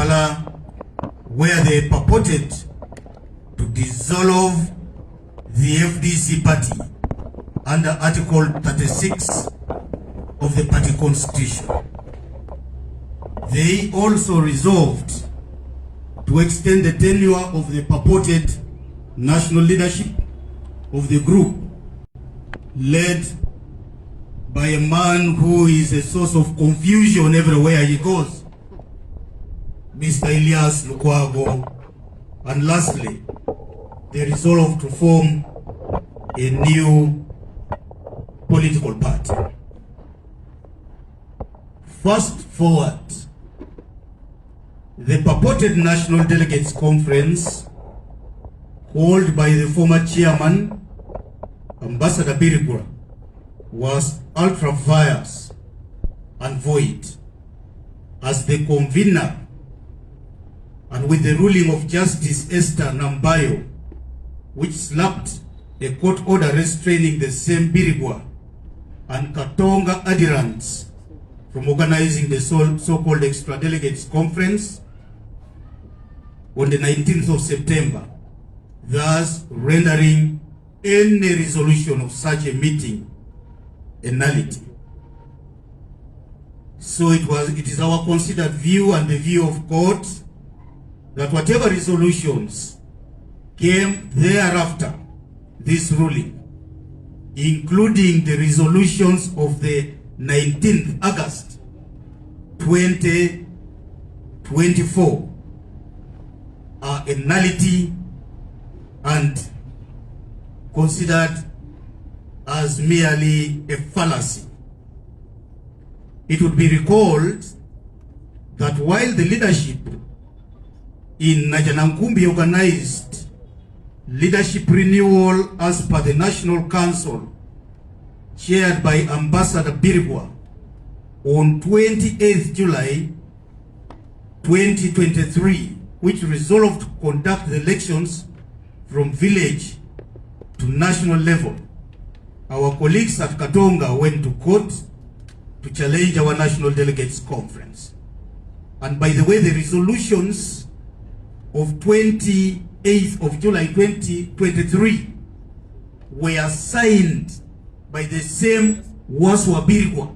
Kampala, where they purported to dissolve the FDC party under Article 36 of the party constitution. They also resolved to extend the tenure of the purported national leadership of the group, led by a man who is a source of confusion everywhere he goes, Mr. Lukwago. And lastly, they resolved to form a new political party. Fast forward, the purported National Delegates Conference, called by the former chairman, Ambassador Birigura, was ultra-vires and void as the convener, and with the ruling of Justice Esther Nambayo, which slapped a court order restraining the same Birigura and Katonga adherents from organizing the so-called Extra Delegates Conference on the 19th of September, thus rendering any resolution of such a meeting a nullity. So it is our considered view and the view of court that whatever resolutions came thereafter this ruling, including the resolutions of the 19th August 2024, are a nullity and considered as merely a fallacy. It would be recalled that while the leadership in Najanankumbi organized leadership renewal as per the National Council chaired by Ambassador Birigua on 28th July 2023, which resolved to conduct the elections from village to national level, our colleagues at Katonga went to court to challenge our National Delegates Conference. And by the way, the resolutions of 28th of July 2023 were signed by the same Waswa Birigua,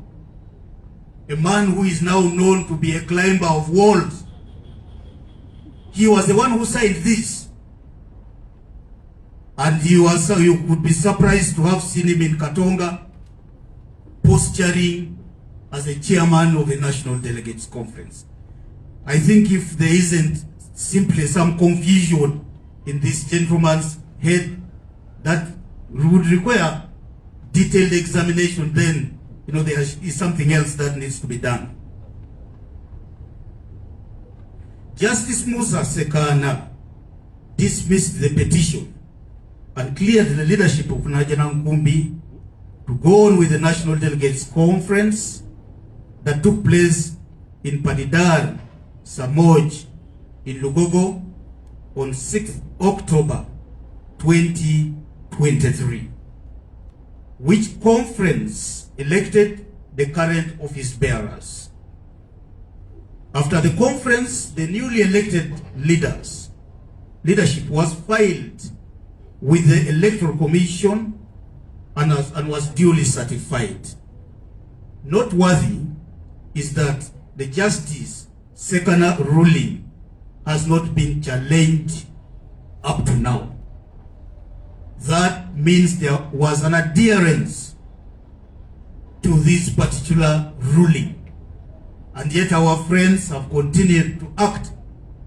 a man who is now known to be a climber of walls. He was the one who signed this. And you could be surprised to have seen him in Katonga posturing as a chairman of the National Delegates Conference. I think if there isn't simply some confusion in this gentleman's head that would require detailed examination, then there is something else that needs to be done. Justice Musa Sekana dismissed the petition and cleared the leadership of Najanankumbi to go on with the National Delegates Conference that took place in Padidar, Samoj, in Lugogo on 6th October 2023, which conference elected the current office bearers. After the conference, the newly elected leadership was filed with the Electoral Commission and was duly certified. Noteworthy is that the Justice Sekana ruling has not been challenged up to now. That means there was an adherence to this particular ruling, and yet our friends have continued to act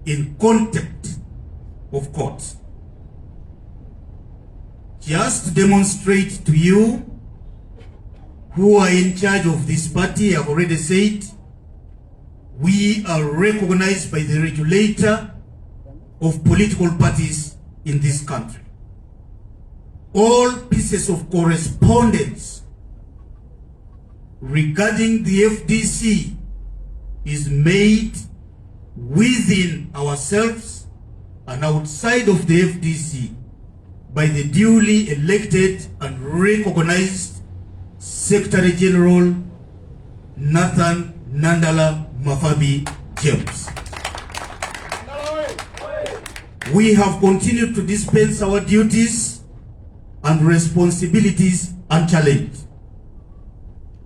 in contempt of courts. Just to demonstrate to you who are in charge of this party, I've already said, we are recognized by the regulator of political parties in this country. All pieces of correspondence regarding the FDC is made within ourselves and outside of the FDC by the duly elected and recognized Secretary General Nathan Nandala Mafabi James. We have continued to dispense our duties and responsibilities unchallenged.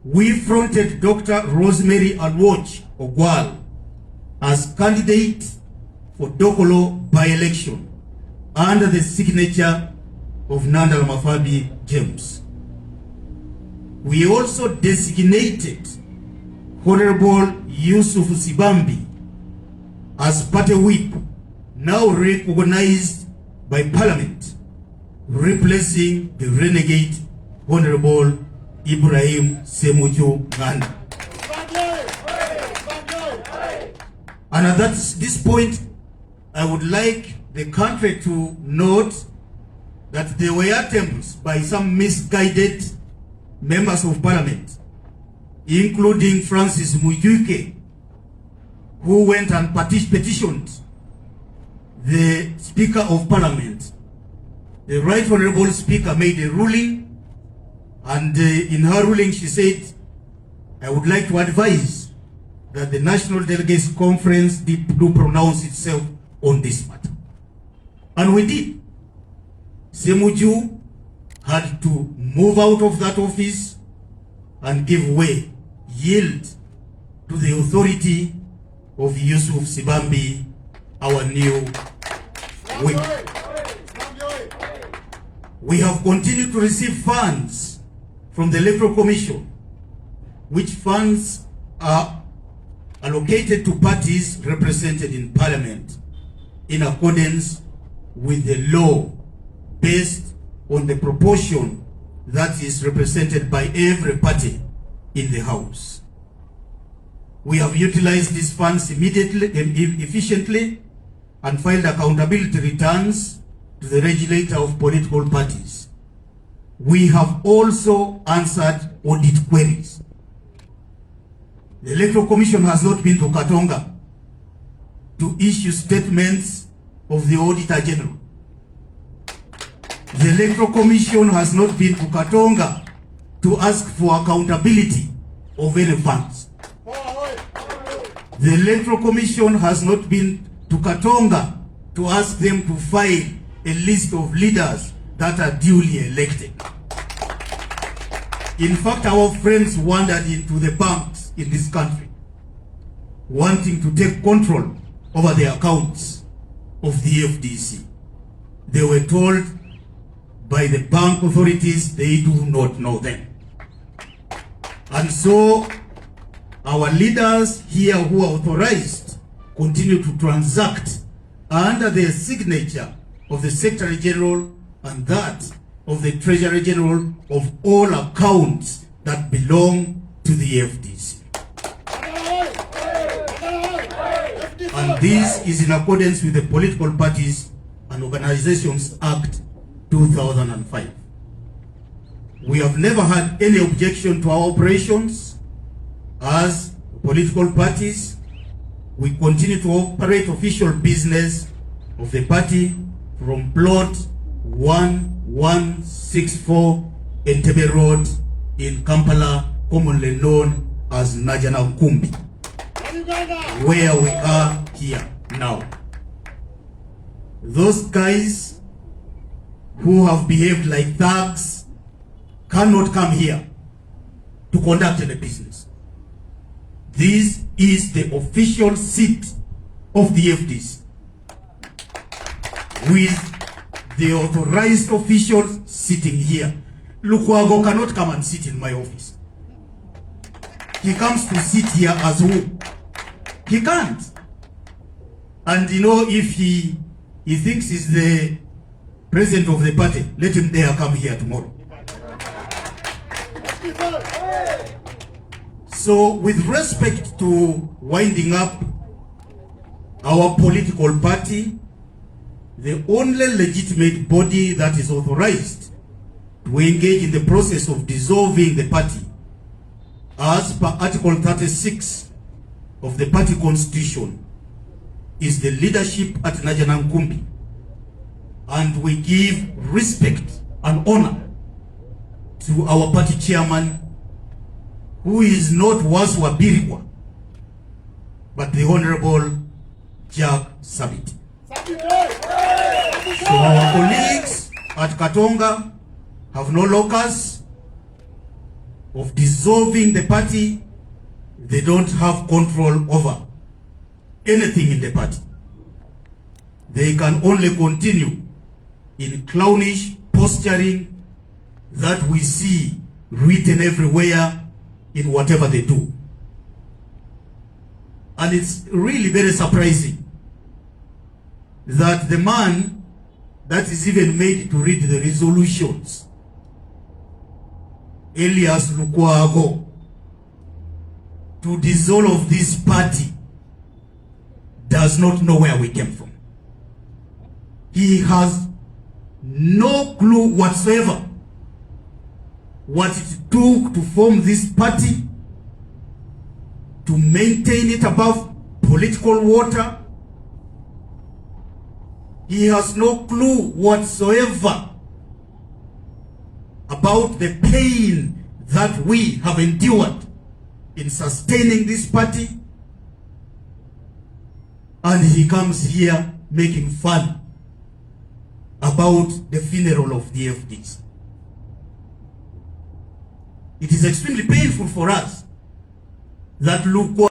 We fronted Dr. Rosemary Alwoch Ogwal as candidate for Dokolo by-election under the signature of Nandal Mafabi James. We also designated Honorable Yusuf Sibambi as party whip, now recognized by Parliament, replacing the renegade Honorable Ibrahim Semujo Ganda. And at this point, I would like the country to note that there were attempts by some misguided members of Parliament, including Francis Mujuke, who went and petitioned the Speaker of Parliament. The Right Honorable Speaker made a ruling, and in her ruling she said, I would like to advise that the National Delegates Conference do pronounce itself on this matter. And we did. Semuju had to move out of that office and give way, yield to the authority of Yusuf Sibambi, our new whip. We have continued to receive funds from the Electoral Commission, which funds are allocated to parties represented in Parliament in accordance with the law based on the proportion that is represented by every party in the House. We have utilized these funds immediately and efficiently and filed accountability returns to the regulator of political parties. We have also answered audit queries. The Electoral Commission has not been to Katonga to issue statements of the Auditor General. The Electoral Commission has not been to Katonga to ask for accountability of any funds. The Electoral Commission has not been to Katonga to ask them to file a list of leaders that are duly elected. In fact, our friends wandered into the banks in this country, wanting to take control over the accounts of the FDC. They were told by the bank authorities they do not know them. And so our leaders here who are authorized continue to transact under the signature of the Secretary General and that of the Treasury General of all accounts that belong to the FDC. And this is in accordance with the Political Parties and Organizations Act 2005. We have never had any objection to our operations as political parties. We continue to operate official business of the party from plot 1164 Entebbe Road in Kampala, commonly known as Najana Nkumbi, where we are here now. Those guys who have behaved like thugs cannot come here to conduct any business. This is the official seat of the FDC, with the authorized officials sitting here. Lukwago cannot come and sit in my office. He comes to sit here as who? He can't. And you know, if he thinks he's the president of the party, let him dare come here tomorrow. So with respect to winding up our political party, the only legitimate body that is authorized to engage in the process of dissolving the party, as per Article 36 of the party constitution, is the leadership at Najana Nkumbi. And we give respect and honor to our party chairman, who is not Waswa Birigwa, but the Honorable Jack Sabit. So our colleagues at Katonga have no locus of dissolving the party. They don't have control over anything in the party. They can only continue in clownish posturing that we see written everywhere in whatever they do. And it's really very surprising that the man that is even made to read the resolutions, Elias Lukwago, to dissolve this party, does not know where we came from. He has no clue whatsoever what it took to form this party, to maintain it above political water. He has no clue whatsoever about the pain that we have endured in sustaining this party. And he comes here making fun about the funeral of the FDs. It is extremely painful for us that Lukwago